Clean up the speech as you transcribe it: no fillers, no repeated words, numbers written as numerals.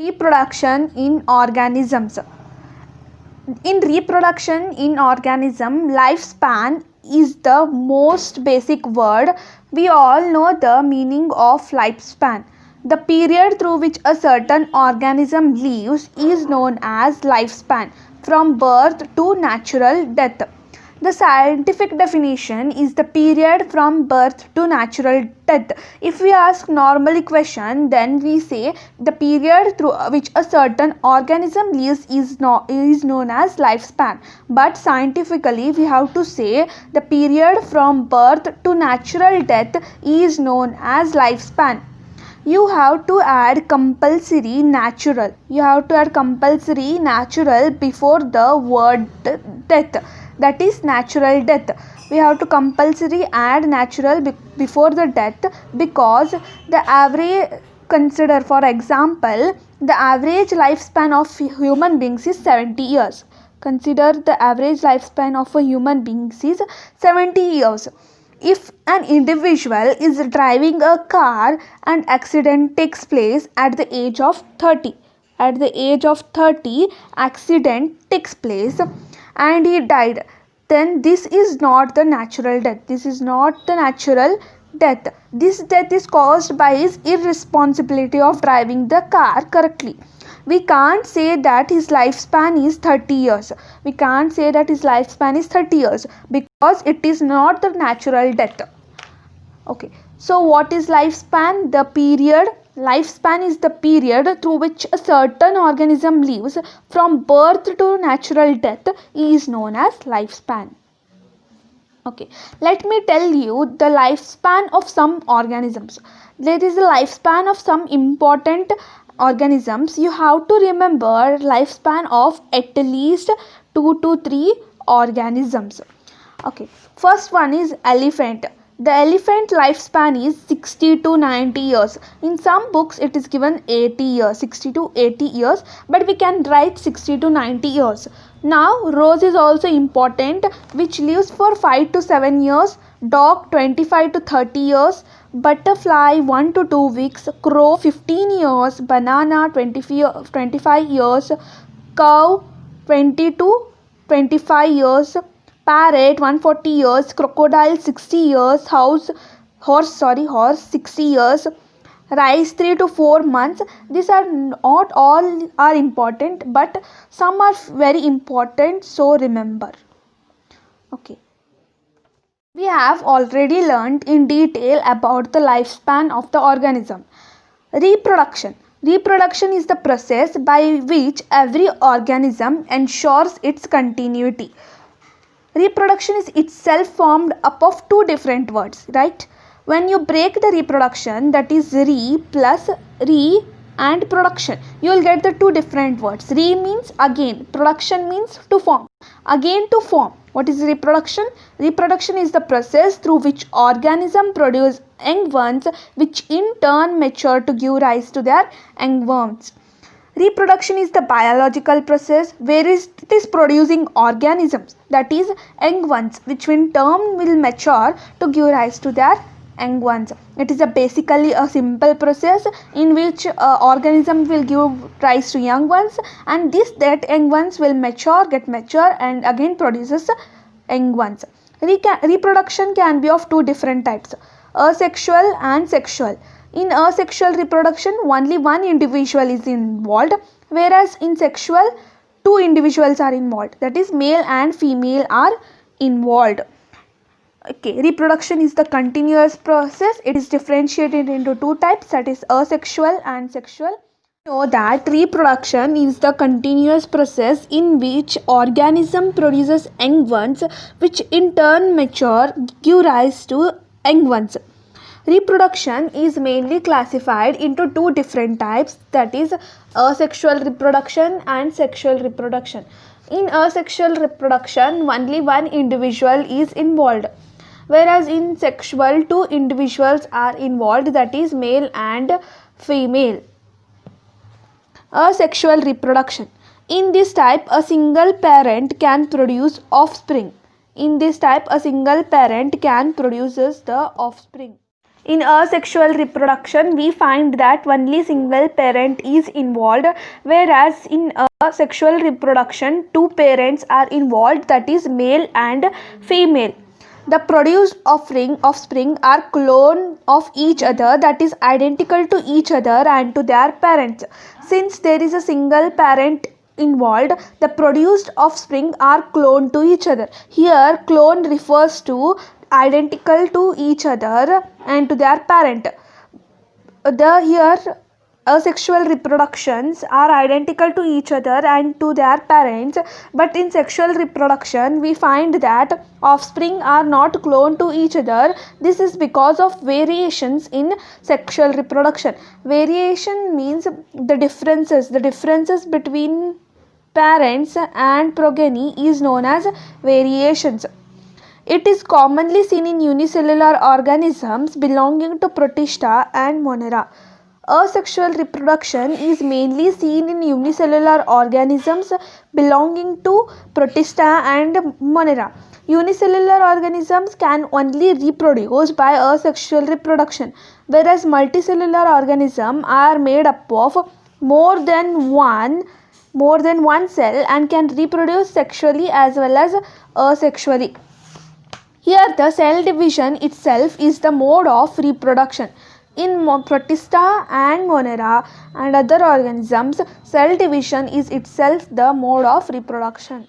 Reproduction in organisms. In reproduction in organism, lifespan is the most basic word. We all know the meaning of lifespan. The period through which a certain organism lives is known as lifespan, from birth to natural death. The scientific definition is the period from birth to natural death. If we ask normally question, then we say the period through which a certain organism lives is known as lifespan. But scientifically we have to say the period from birth to natural death is known as lifespan. You have to add compulsory natural. You have to add compulsory natural before the word death. That is natural death. We have to compulsory add natural before the death, because the average, consider for example, the average lifespan of human beings is 70 years. Consider the average lifespan of a human being is 70 years. If an individual is driving a car and accident takes place at the age of 30, accident takes place and he died, then this is not the natural death. This death is caused by his irresponsibility of driving the car correctly. We can't say that his lifespan is 30 years. Because it is not the natural death. Okay. So what is lifespan? The period. Lifespan is the period through which a certain organism lives from birth to natural death is known as lifespan. Okay, let me tell you the lifespan of some organisms. There is a lifespan of some important organisms. You have to remember lifespan of at least 2 to 3 organisms. Okay, first one is elephant. The elephant lifespan is 60 to 90 years. In some books it is given 80 years, 60 to 80 years, but we can write 60 to 90 years. Now rose is also important, which lives for 5 to 7 years, dog 25 to 30 years, butterfly 1 to 2 weeks, crow 15 years, banana 25 years, cow 20 to 25 years, parrot 140 years, crocodile 60 years, horse 60 years, rice 3 to 4 months. These are not all are important, but some are very important, so remember. Okay, we have already learned in detail about the lifespan of the organism. Reproduction is the process by which every organism ensures its continuity. Reproduction is itself formed up of two different words, right? When you break the reproduction, that is re plus re and production, you will get the two different words. Re means again, production means to form. Again, to form. What is reproduction? Reproduction is the process through which organisms produce young ones, which in turn mature to give rise to their young ones. Reproduction is the biological process where it is producing organisms, that is young ones, which in turn will mature to give rise to their young ones. It is basically a simple process in which organism will give rise to young ones, and that young ones will get mature and again produces young ones. Reproduction can be of two different types, asexual and sexual. In asexual reproduction, only one individual is involved, whereas in sexual, two individuals are involved, that is male and female are involved. Okay, reproduction is the continuous process. It is differentiated into two types, that is asexual and sexual. Know that reproduction is the continuous process in which organism produces young ones, which in turn mature, give rise to young ones. Reproduction is mainly classified into two different types, that is asexual reproduction and sexual reproduction. In asexual reproduction, only one individual is involved, whereas in sexual, two individuals are involved, that is male and female. Asexual reproduction. In this type, a single parent can produce offspring. The offspring. In asexual reproduction, we find that only single parent is involved, whereas in asexual reproduction, two parents are involved, that is male and female. The produced offspring are clone of each other, that is identical to each other and to their parents. Since there is a single parent involved, the produced offspring are clone to each other. Here clone refers to identical to each other and to their parent. Here asexual reproductions are identical to each other and to their parents, but in sexual reproduction we find that offspring are not cloned to each other. This is because of variations in sexual reproduction. Variation means the differences between parents and progeny is known as variations. It is commonly seen in unicellular organisms belonging to Protista and Monera. Asexual reproduction is mainly seen in unicellular organisms belonging to Protista and Monera. Unicellular organisms can only reproduce by asexual reproduction, whereas multicellular organisms are made up of more than one cell and can reproduce sexually as well as asexually. Here the cell division itself is the mode of reproduction. In Protista and Monera and other organisms, cell division is itself the mode of reproduction.